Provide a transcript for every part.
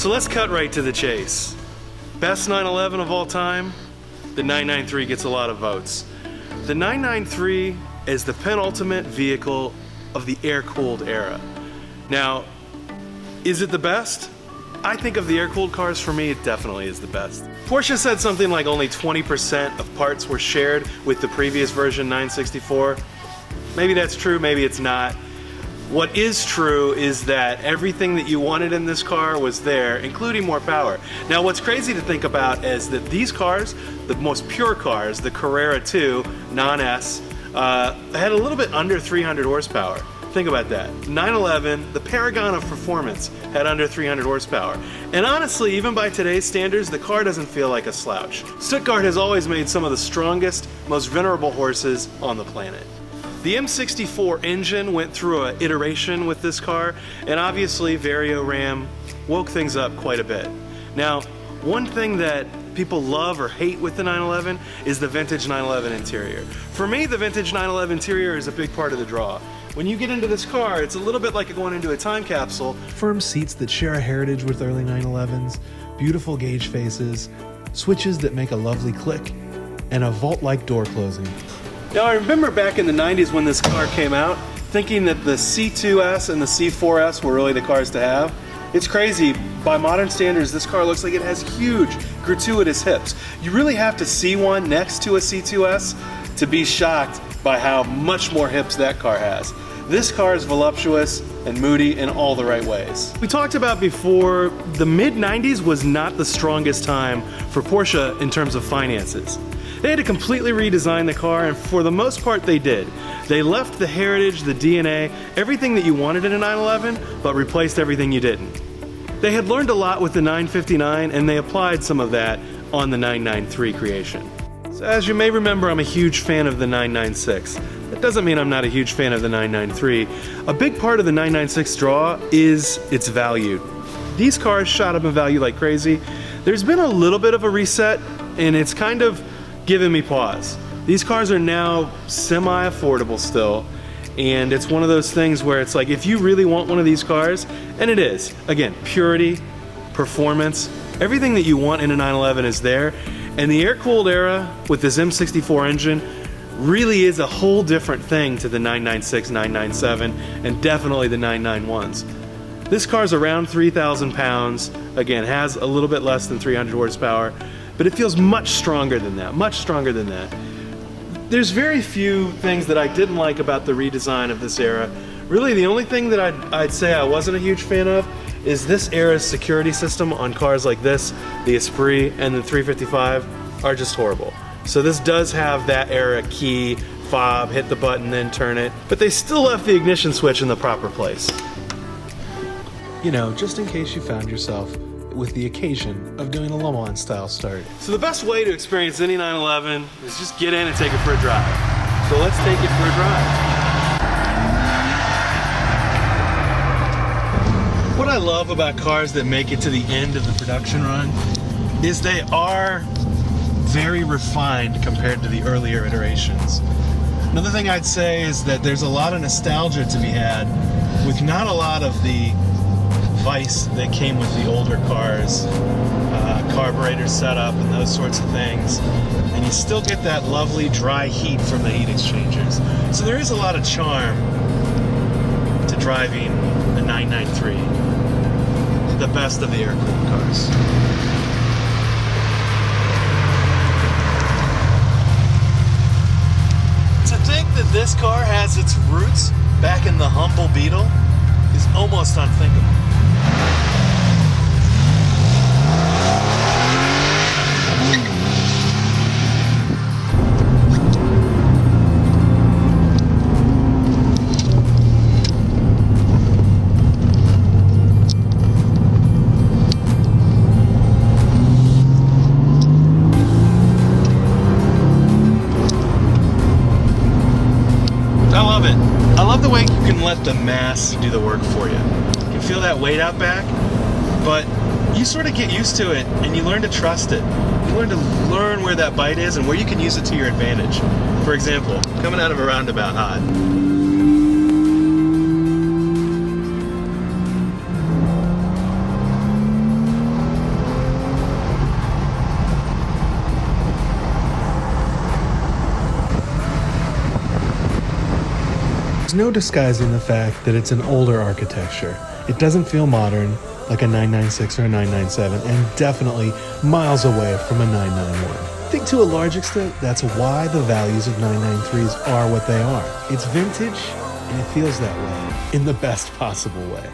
So let's cut right to the chase. Best 911 of all time, the 993 gets a lot of votes. The 993 is the penultimate vehicle of the air-cooled era. Now, is it the best? I think of the air-cooled cars, for me, it definitely is the best. Porsche said something like only 20% of parts were shared with the previous version 964. Maybe that's true, maybe it's not. What is true is that everything that you wanted in this car was there, including more power. Now, what's crazy to think about is that these cars, the most pure cars, the Carrera 2 non-S, had a little bit under 300 horsepower. Think about that. 911, the paragon of performance, had under 300 horsepower. And honestly, even by today's standards, the car doesn't feel like a slouch. Stuttgart has always made some of the strongest, most venerable horses on the planet. The M64 engine went through an iteration with this car, and obviously Vario Ram woke things up quite a bit. Now, one thing that people love or hate with the 911 is the vintage 911 interior. For me, the vintage 911 interior is a big part of the draw. When you get into this car, it's a little bit like going into a time capsule. Firm seats that share a heritage with early 911s, beautiful gauge faces, switches that make a lovely click, and a vault-like door closing. Now, I remember back in the 90s when this car came out, thinking that the C2S and the C4S were really the cars to have. It's crazy. By modern standards, this car looks like it has huge, gratuitous hips. You really have to see one next to a C2S to be shocked by how much more hips that car has. This car is voluptuous and moody in all the right ways. We talked about before, the mid-90s was not the strongest time for Porsche in terms of finances. They had to completely redesign the car, and for the most part they did. They left the heritage, the DNA, everything that you wanted in a 911, but replaced everything you didn't. They had learned a lot with the 959, and they applied some of that on the 993 creation. So as you may remember, I'm a huge fan of the 996. That doesn't mean I'm not a huge fan of the 993. A big part of the 996 draw is its value. These cars shot up in value like crazy. There's been a little bit of a reset, and it's kind of given me pause. These cars are now semi-affordable still, and it's one of those things where it's like, if you really want one of these cars, and it is, again, purity, performance, everything that you want in a 911 is there. And the air-cooled era with this M64 engine really is a whole different thing to the 996, 997, and definitely the 991s. This car's around 3,000 pounds, again, has a little bit less than 300 horsepower, but it feels much stronger than that, much stronger than that. There's very few things that I didn't like about the redesign of this era. Really, the only thing that I'd say I wasn't a huge fan of is this era's security system on cars like this, the Esprit and the 355, are just horrible. So this does have that era key, fob, hit the button, then turn it, but they still left the ignition switch in the proper place. You know, just in case you found yourself with the occasion of doing a Le Mans style start. So the best way to experience any 911 is just get in and take it for a drive. So let's take it for a drive. What I love about cars that make it to the end of the production run is they are very refined compared to the earlier iterations. Another thing I'd say is that there's a lot of nostalgia to be had with not a lot of the vice that came with the older cars, carburetor setup and those sorts of things, and you still get that lovely dry heat from the heat exchangers. So there is a lot of charm to driving the 993, the best of the air-cooled cars. To think that this car has its roots back in the humble Beetle is almost unthinkable. I love it. I love the way you can let the mass do the work for you. You can feel that weight out back, but you sort of get used to it and you learn to trust it. You learn where that bite is and where you can use it to your advantage. For example, coming out of a roundabout hot. There's no disguising the fact that it's an older architecture. It doesn't feel modern like a 996 or a 997, and definitely miles away from a 991. I think to a large extent, that's why the values of 993s are what they are. It's vintage, and it feels that way in the best possible way.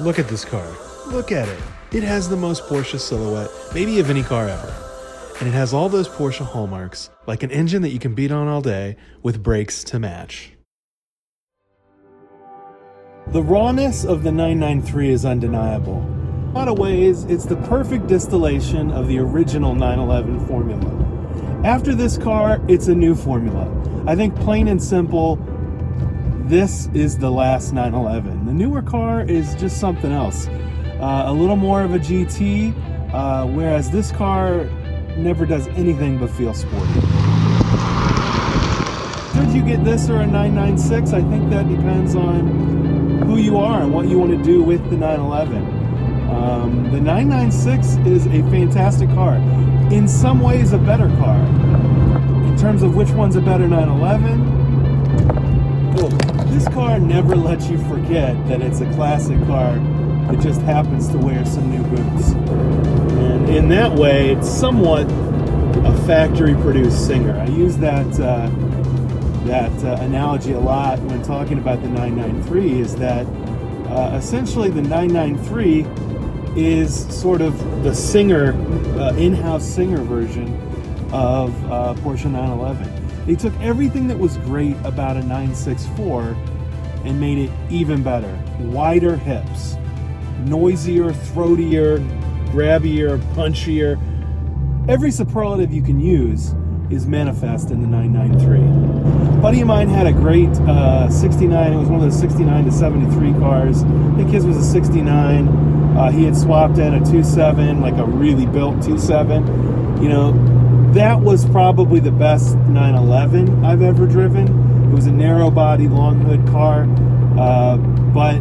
Look at this car. Look at it. It has the most Porsche silhouette, maybe of any car ever. And it has all those Porsche hallmarks, like an engine that you can beat on all day with brakes to match. The rawness of the 993 is undeniable. In a lot of ways, it's the perfect distillation of the original 911 formula. After this car, it's a new formula. I think plain and simple, this is the last 911. The newer car is just something else. A little more of a GT, whereas this car never does anything but feel sporty. Should you get this or a 996? I think that depends on who you are and what you want to do with the 911. The 996 is a fantastic car. In some ways, a better car. In terms of which one's a better 911, this car never lets you forget that it's a classic car. It just happens to wear some new boots. And in that way, it's somewhat a factory-produced singer. I use that analogy a lot when talking about the 993, is that essentially the 993 is sort of the singer, in-house singer version of Porsche 911. They took everything that was great about a 964 and made it even better. Wider hips, noisier, throatier, grabbier, punchier. Every superlative you can use is manifest in the 993. A buddy of mine had a great 69. It was one of those 69 to 73 cars. I think his was a 69. He had swapped in a 27, like a really built 27. You know, that was probably the best 911 I've ever driven. It was a narrow body, long hood car. But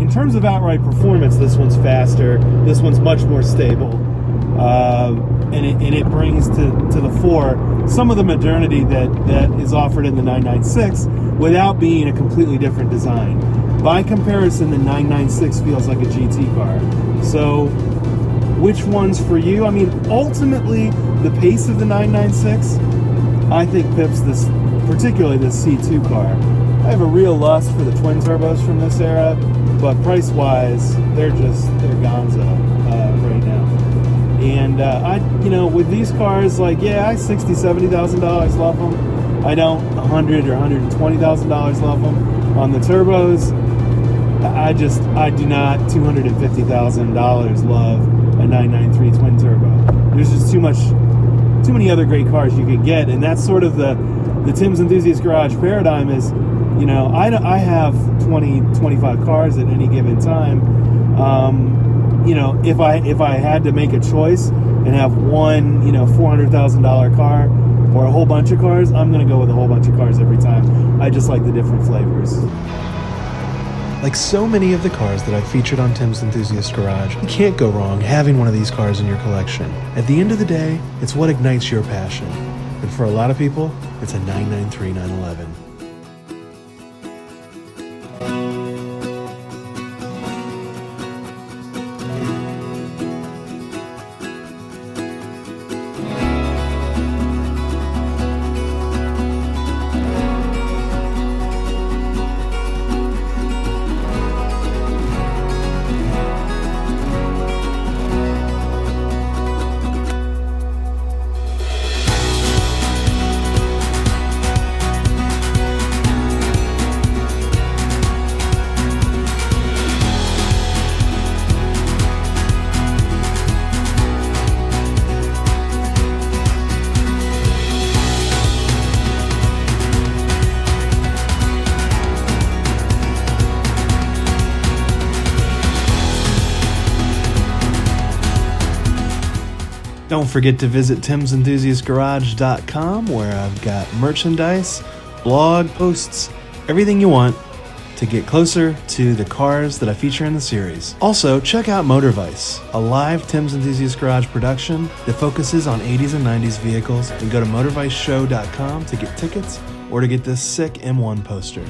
in terms of outright performance, this one's faster. This one's much more stable. And it brings to the fore some of the modernity that is offered in the 996 without being a completely different design. By comparison, the 996 feels like a GT car. So which one's for you? I mean, ultimately, the pace of the 996, I think pips this, particularly this C2 car. I have a real lust for the twin turbos from this era, but price-wise, they're gonzo right now. And with these cars, like, yeah, I $60,000-$70,000 love them. I don't $100,000 or $120,000 love them. On the turbos, I do not $250,000 love a 993 twin turbo. There's just too many other great cars you could get, and that's sort of the Tim's Enthusiast Garage paradigm is, I have 20-25 cars at any given time. If I had to make a choice and have one, $400,000 car or a whole bunch of cars, I'm going to go with a whole bunch of cars every time. I just like the different flavors. Like so many of the cars that I've featured on Tim's Enthusiast Garage, you can't go wrong having one of these cars in your collection. At the end of the day, it's what ignites your passion. And for a lot of people, it's a 993 911. Don't forget to visit timsenthusiastgarage.com, where I've got merchandise, blog posts, everything you want to get closer to the cars that I feature in the series. Also, check out Motorvice, a live Tim's Enthusiast Garage production that focuses on 80s and 90s vehicles, and go to motorviceshow.com to get tickets or to get this sick M1 poster.